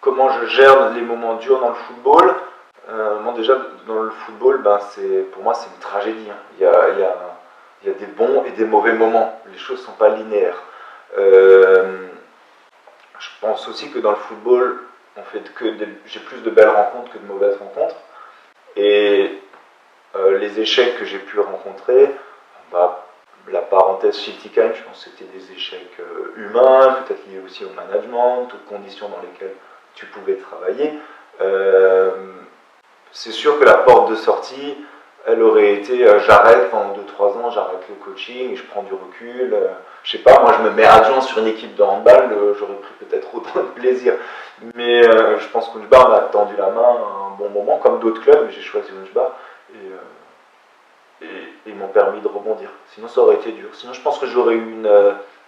comment je gère les moments durs dans le football. Moi déjà dans le football, pour moi c'est une tragédie. Hein. Il y a des bons et des mauvais moments. Les choses ne sont pas linéaires. Je pense aussi que dans le football, j'ai plus de belles rencontres que de mauvaises rencontres. Et les échecs que j'ai pu rencontrer, la parenthèse Schiltigheim, je pense que c'était des échecs humains, peut-être liés aussi au management, aux conditions dans lesquelles tu pouvais travailler. C'est sûr que la porte de sortie, elle aurait été j'arrête pendant 2-3 ans, j'arrête le coaching, je prends du recul. Je sais pas, moi je me mets adjoint sur une équipe de handball, j'aurais pris peut-être autant de plaisir. Mais je pense qu'Unchbar m'a tendu la main à un bon moment, comme d'autres clubs, mais j'ai choisi Unchbar et ils m'ont permis de rebondir. Sinon ça aurait été dur. Sinon je pense que j'aurais eu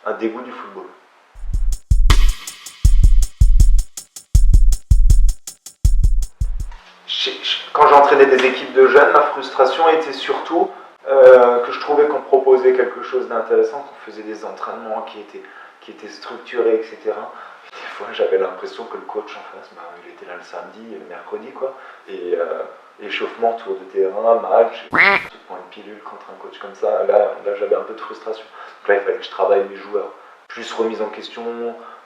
un dégoût du football. Quand j'entraînais des équipes de jeunes, ma frustration était surtout que je trouvais qu'on proposait quelque chose d'intéressant, qu'on faisait des entraînements qui étaient structurés, etc. Des fois, j'avais l'impression que le coach en face, il était là le samedi et le mercredi, quoi. Et échauffement, tour de terrain, match, tu prends une pilule contre un coach comme ça. Là j'avais un peu de frustration. Donc là, il fallait que je travaille mes joueurs. Plus remise en question,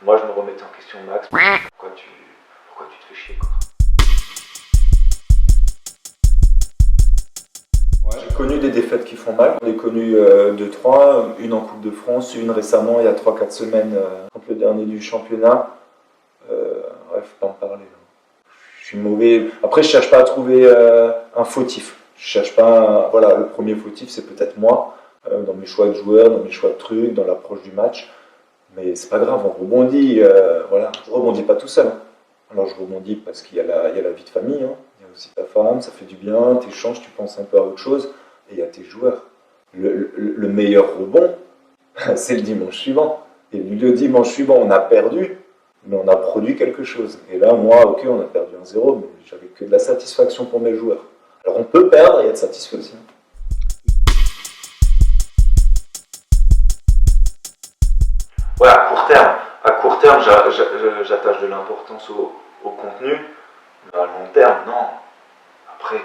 moi je me remettais en question, Max. Pourquoi tu te fais chier, quoi. J'ai connu des défaites qui font mal. J'en ai connu 2-3, une en Coupe de France, une récemment, il y a 3-4 semaines, contre le dernier du championnat. Faut pas en parler. Je suis mauvais. Après, je cherche pas à trouver un fautif. Je cherche pas. Voilà, le premier fautif, c'est peut-être moi, dans mes choix de joueurs, dans mes choix de trucs, dans l'approche du match. Mais c'est pas grave, on rebondit. Voilà, je rebondis pas tout seul. Alors je rebondis parce qu'il y a la vie de famille. Hein. Il y a aussi ta femme, ça fait du bien, tu échanges, tu penses un peu à autre chose, et il y a tes joueurs. Le meilleur rebond, c'est le dimanche suivant. Et le dimanche suivant, on a perdu, mais on a produit quelque chose. Et là, moi, ok, on a perdu 1-0, mais j'avais que de la satisfaction pour mes joueurs. Alors on peut perdre et être satisfait aussi. Ouais, à court terme, j'attache de l'importance au contenu, mais à long terme, non. Après,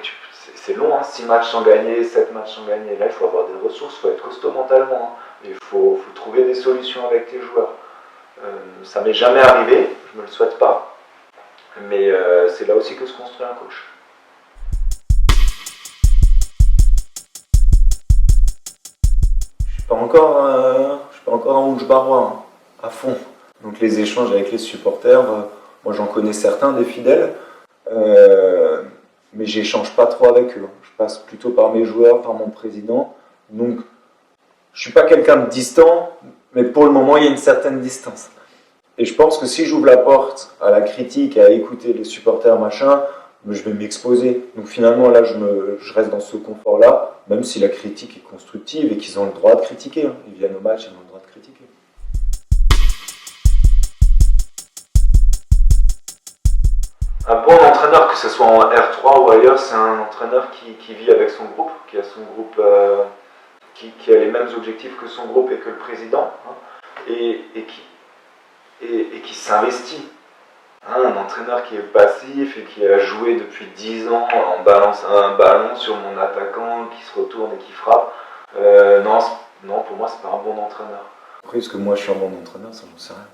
c'est long, hein, 6 matchs sans gagner, 7 matchs sans gagner. Là, il faut avoir des ressources, il faut être costaud mentalement. Hein. Il faut trouver des solutions avec tes joueurs. Ça m'est jamais arrivé, je me le souhaite pas, mais c'est là aussi que se construit un coach. Je suis pas encore un Unchbarois, hein, à fond. Donc les échanges avec les supporters, moi j'en connais certains des fidèles, mais j'échange pas trop avec eux. Je passe plutôt par mes joueurs, par mon président. Donc je suis pas quelqu'un de distant, mais pour le moment il y a une certaine distance. Et je pense que si j'ouvre la porte à la critique, à écouter les supporters, machin, je vais m'exposer. Donc finalement là je reste dans ce confort-là, même si la critique est constructive et qu'ils ont le droit de critiquer. Hein. Ils viennent au match, ils ont le droit de critiquer. Un bon entraîneur, que ce soit en R3 ou ailleurs, c'est un entraîneur qui vit avec son groupe, qui a son groupe, qui a les mêmes objectifs que son groupe et que le président, hein, et qui s'investit. Hein, un entraîneur qui est passif et qui a joué depuis 10 ans en balançant un ballon sur mon attaquant, qui se retourne et qui frappe, non, pour moi, c'est pas un bon entraîneur. Après, est-ce que moi je suis un bon entraîneur, ça j'en sais rien.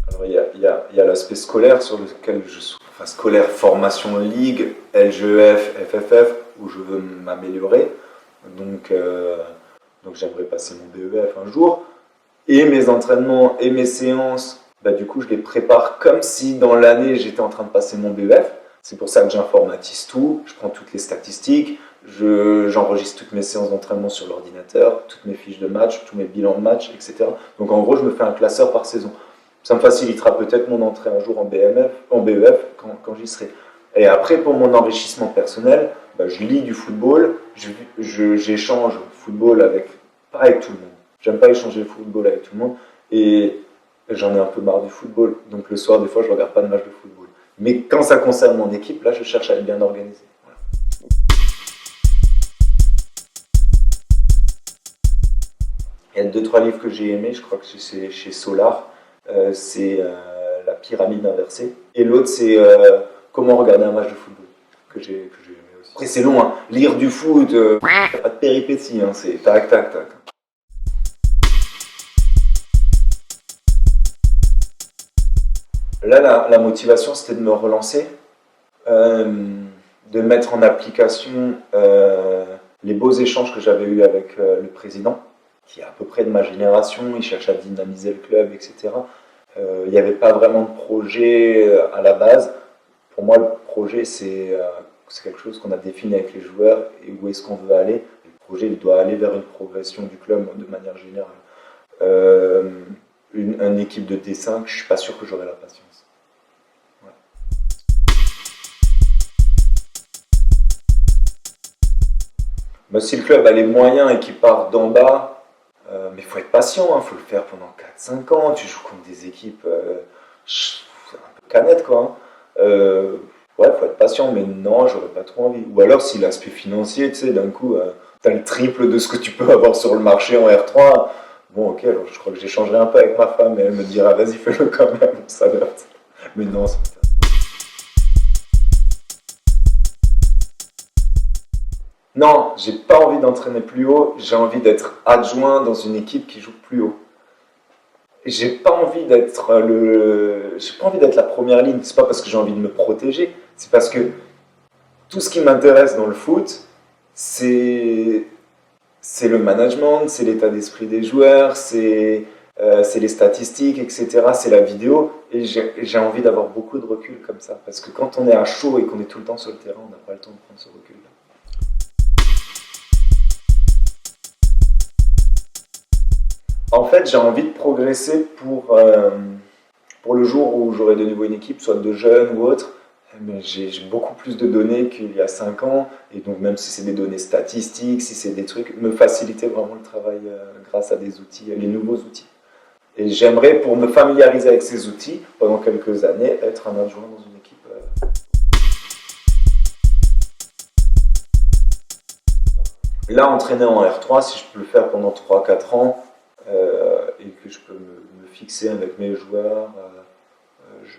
Alors il y a l'aspect scolaire sur lequel je suis, enfin scolaire, formation ligue, LGEF, FFF, où je veux m'améliorer. Donc j'aimerais passer mon BEF un jour. Et mes entraînements et mes séances, du coup je les prépare comme si dans l'année j'étais en train de passer mon BEF. C'est pour ça que j'informatise tout, je prends toutes les statistiques, j'enregistre toutes mes séances d'entraînement sur l'ordinateur, toutes mes fiches de match, tous mes bilans de match, etc. Donc en gros je me fais un classeur par saison. Ça me facilitera peut-être mon entrée un jour en BEF quand j'y serai. Et après, pour mon enrichissement personnel, je lis du football, j'échange football pas avec tout le monde. J'aime pas échanger le football avec tout le monde et j'en ai un peu marre du football. Donc le soir, des fois, je regarde pas de match de football. Mais quand ça concerne mon équipe, là, je cherche à être bien organisé. Voilà. Il y a 2-3 livres que j'ai aimés, je crois que c'est chez Solar. C'est La pyramide inversée. Et l'autre, c'est Comment regarder un match de football, que j'ai aimé aussi. Après, c'est long, hein. Lire du foot, pas de péripéties, hein. C'est tac, tac, tac. Là, la motivation, c'était de me relancer, de mettre en application les beaux échanges que j'avais eus avec le président, qui est à peu près de ma génération, il cherche à dynamiser le club, etc. Il n'y avait pas vraiment de projet à la base. Pour moi, le projet, c'est quelque chose qu'on a défini avec les joueurs et où est-ce qu'on veut aller. Le projet, il doit aller vers une progression du club de manière générale. Une équipe de D5, je ne suis pas sûr que j'aurai la patience. Ouais. Mais si le club a les moyens et qu'il part d'en bas, mais il faut être patient, il faut le faire pendant 4-5 ans. Tu joues contre des équipes un peu canettes, quoi. Ouais, il faut être patient, mais non, j'aurais pas trop envie. Ou alors, si l'aspect financier, tu sais, d'un coup, tu as le triple de ce que tu peux avoir sur le marché en R3. Bon, ok, alors je crois que j'échangerai un peu avec ma femme et elle me dira, vas-y, fais-le quand même, ça doit. Mais non, c'est pas. Non, j'ai pas envie d'entraîner plus haut, j'ai envie d'être adjoint dans une équipe qui joue plus haut. J'ai pas envie d'être j'ai pas envie d'être la première ligne. C'est pas parce que j'ai envie de me protéger, c'est parce que tout ce qui m'intéresse dans le foot, c'est c'est le management, c'est l'état d'esprit des joueurs, c'est les statistiques, etc. C'est la vidéo. Et j'ai envie d'avoir beaucoup de recul comme ça. Parce que quand on est à chaud et qu'on est tout le temps sur le terrain, on n'a pas le temps de prendre ce recul-là. En fait, j'ai envie de progresser pour le jour où j'aurai de nouveau une équipe, soit de jeunes ou autre. Mais j'ai beaucoup plus de données qu'il y a 5 ans. Et donc, même si c'est des données statistiques, si c'est des trucs, me faciliter vraiment le travail grâce à des outils, les nouveaux outils. Et j'aimerais, pour me familiariser avec ces outils, pendant quelques années, être un adjoint dans une équipe. Là, entraîner en R3, si je peux le faire pendant 3-4 ans, et que je peux me fixer avec mes joueurs,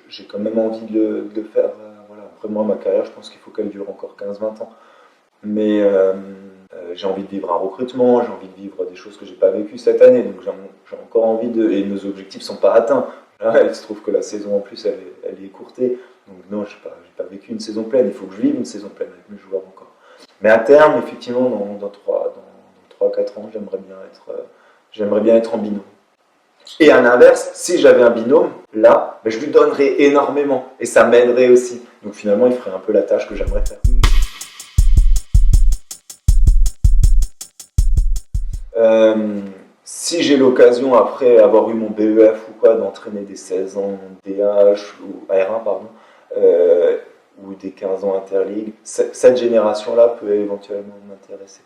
j'ai quand même envie de le faire. Voilà. Après, moi, ma carrière, je pense qu'il faut qu'elle dure encore 15-20 ans. Mais j'ai envie de vivre un recrutement, j'ai envie de vivre des choses que j'ai pas vécues cette année, donc j'ai encore envie de. Et nos objectifs sont pas atteints. Là, il se trouve que la saison en plus elle est écourtée, donc non, j'ai pas vécu une saison pleine. Il faut que je vive une saison pleine avec mes joueurs encore. Mais à terme, effectivement, dans 3-4 ans, j'aimerais bien être en binôme. Et à l'inverse, si j'avais un binôme, là, ben, je lui donnerais énormément et ça m'aiderait aussi. Donc finalement, il ferait un peu la tâche que j'aimerais faire. Si j'ai l'occasion, après avoir eu mon BEF ou quoi, d'entraîner des 16 ans DH ou R1, pardon, ou des 15 ans Interligue, cette génération-là peut éventuellement m'intéresser.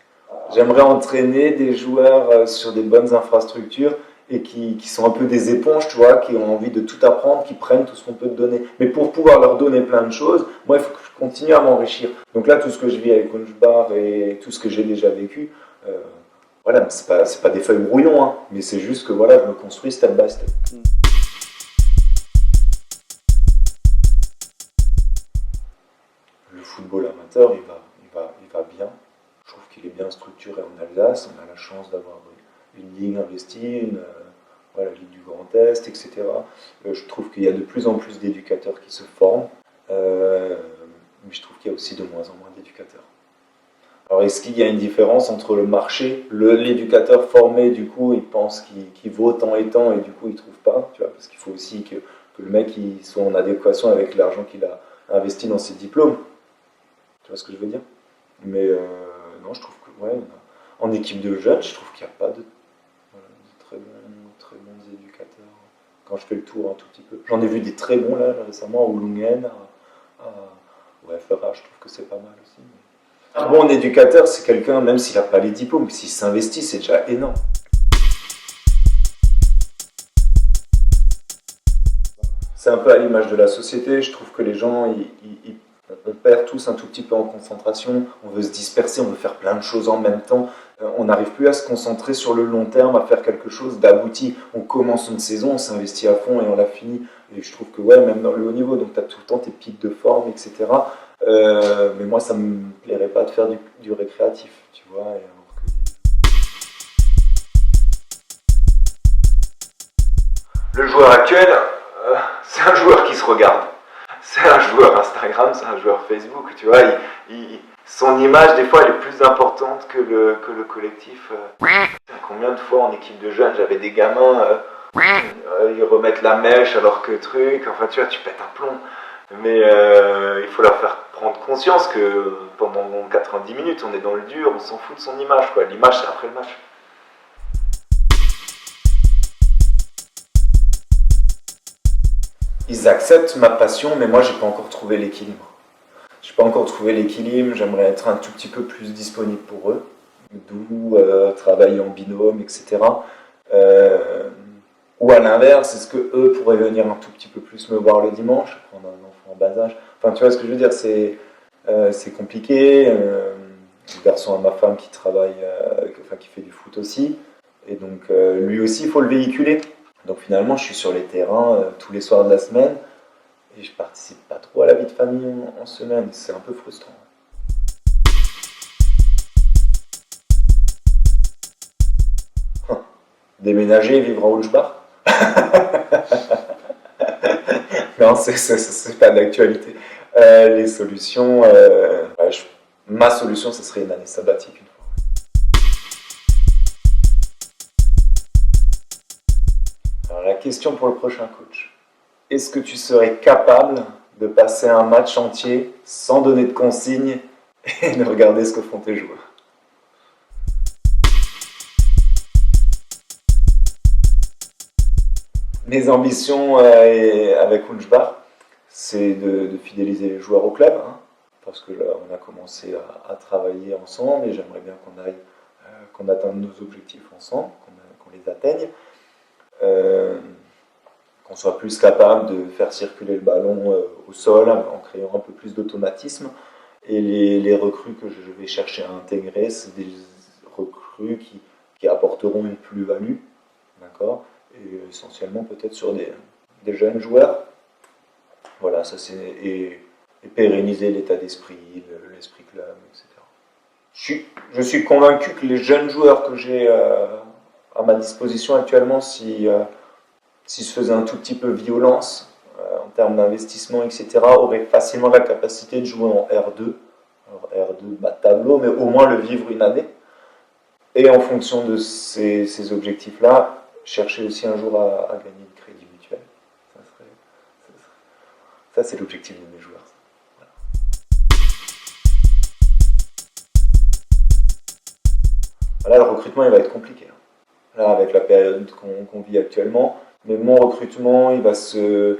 J'aimerais entraîner des joueurs sur des bonnes infrastructures et qui sont un peu des éponges, tu vois, qui ont envie de tout apprendre, qui prennent tout ce qu'on peut te donner. Mais pour pouvoir leur donner plein de choses, moi, il faut que je continue à m'enrichir. Donc là, tout ce que je vis avec Conchbar et tout ce que j'ai déjà vécu, voilà, c'est pas des feuilles brouillons, hein, mais c'est juste que voilà, je me construis step by step. Le football amateur, il va bien. Je trouve qu'il est bien structuré en Alsace. On a la chance d'avoir une ligue investie, voilà, la Ligue du Grand Est, etc. Je trouve qu'il y a de plus en plus d'éducateurs qui se forment, mais je trouve qu'il y a aussi de moins en moins d'éducateurs. Alors est-ce qu'il y a une différence entre le marché, l'éducateur formé, du coup, il pense qu'il vaut tant et tant, et du coup, il ne trouve pas, tu vois, parce qu'il faut aussi que le mec il soit en adéquation avec l'argent qu'il a investi dans ses diplômes. Tu vois ce que je veux dire? Mais non, je trouve que, ouais, en équipe de jeunes, je trouve qu'il n'y a pas de, voilà, de très bons éducateurs. Quand je fais le tour un tout petit peu. J'en ai vu des très bons là récemment, à Oulungen, ouais, FRA, je trouve que c'est pas mal aussi. Un bon éducateur, c'est quelqu'un, même s'il n'a pas les diplômes, s'il s'investit, c'est déjà énorme. C'est un peu à l'image de la société, je trouve que les gens, On perd tous un tout petit peu en concentration, on veut se disperser, on veut faire plein de choses en même temps. On n'arrive plus à se concentrer sur le long terme, à faire quelque chose d'abouti. On commence une saison, on s'investit à fond et on la finit. Et je trouve que ouais, même dans le haut niveau, donc tu as tout le temps tes pics de forme, etc. Mais moi, ça me plairait pas de faire du récréatif, tu vois. Le joueur actuel, c'est un joueur qui se regarde. C'est un joueur Instagram, c'est un joueur Facebook, tu vois. Son image, des fois, elle est plus importante que le collectif. Combien de fois en équipe de jeunes, j'avais des gamins, ils remettent la mèche alors que truc, enfin tu vois, tu pètes un plomb. Mais il faut leur faire prendre conscience que pendant 90 minutes, on est dans le dur, on s'en fout de son image, quoi. L'image, c'est après le match. Ils acceptent ma passion, mais moi, j'ai pas encore trouvé l'équilibre. J'ai pas encore trouvé l'équilibre, j'aimerais être un tout petit peu plus disponible pour eux, d'où travailler en binôme, etc. Ou à l'inverse, est-ce que eux pourraient venir un tout petit peu plus me voir le dimanche, prendre un enfant en bas âge. Enfin, tu vois ce que je veux dire, c'est compliqué. Le garçon à ma femme qui travaille, qui fait du foot aussi, et donc lui aussi, il faut le véhiculer. Donc finalement, je suis sur les terrains tous les soirs de la semaine et je participe pas trop à la vie de famille en semaine. C'est un peu frustrant. Déménager et vivre à Olchbach. Non, c'est pas d'actualité. Les solutions, ma solution, ce serait une année sabbatique. Alors, la question pour le prochain coach. Est-ce que tu serais capable de passer un match entier sans donner de consignes et de regarder ce que font tes joueurs? Mes ambitions avec Unchbar, c'est de fidéliser les joueurs au club, hein, parce que là, on a commencé à travailler ensemble et j'aimerais bien qu'on atteigne nos objectifs ensemble, qu'on les atteigne. Qu'on soit plus capable de faire circuler le ballon au sol en créant un peu plus d'automatisme. Et les recrues que je vais chercher à intégrer, c'est des recrues qui apporteront une plus-value, d'accord, et essentiellement peut-être sur des jeunes joueurs. Voilà, ça c'est et pérenniser l'état d'esprit, l'esprit club, etc. Je suis convaincu que les jeunes joueurs que j'ai à ma disposition actuellement, si se faisait un tout petit peu violence en termes d'investissement, etc., aurait facilement la capacité de jouer en R2. Alors R2, tableau, mais au moins le vivre une année. Et en fonction de ces objectifs-là, chercher aussi un jour à gagner le crédit mutuel. Ça c'est l'objectif de mes joueurs. Voilà. Là, le recrutement, il va être compliqué. Là, avec la période qu'on vit actuellement, mais mon recrutement, je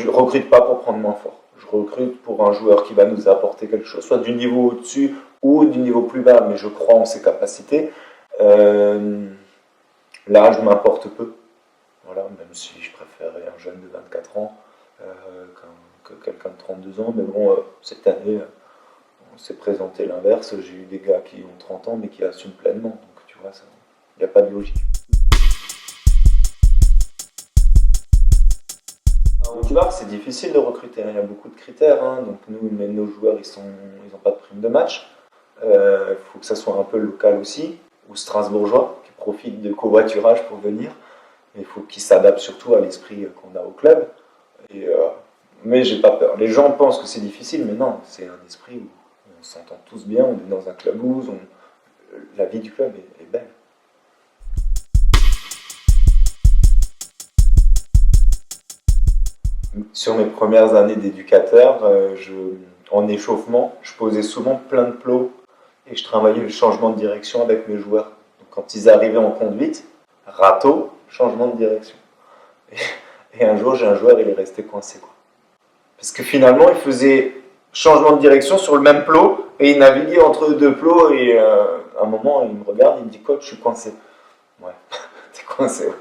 recrute pas pour prendre moins fort. Je recrute pour un joueur qui va nous apporter quelque chose, soit du niveau au-dessus ou du niveau plus bas, mais je crois en ses capacités. L'âge m'importe peu. Voilà, même si je préférerais un jeune de 24 ans que quelqu'un de 32 ans. Mais bon, cette année, on s'est présenté l'inverse. J'ai eu des gars qui ont 30 ans, mais qui assument pleinement. Donc tu vois, il n'y a pas de logique. En Kibar, c'est difficile de recruter, il y a beaucoup de critères, hein. Donc nos joueurs, ils n'ont pas de prime de match. Il faut que ça soit un peu local aussi, ou strasbourgeois, qui profitent de covoiturage pour venir. Mais il faut qu'ils s'adaptent surtout à l'esprit qu'on a au club. Mais j'ai pas peur. Les gens pensent que c'est difficile, mais non, c'est un esprit où on s'entend tous bien, on est dans un clubhouse, la vie du club est belle. Sur mes premières années d'éducateur, en échauffement, je posais souvent plein de plots et je travaillais le changement de direction avec mes joueurs. Donc quand ils arrivaient en conduite, râteau, changement de direction. Et un jour, j'ai un joueur, il est resté coincé, quoi. Parce que finalement, il faisait changement de direction sur le même plot et il naviguait entre deux plots et à un moment, il me regarde, il me dit « Coach, je suis coincé. » Ouais, t'es coincé, ouais.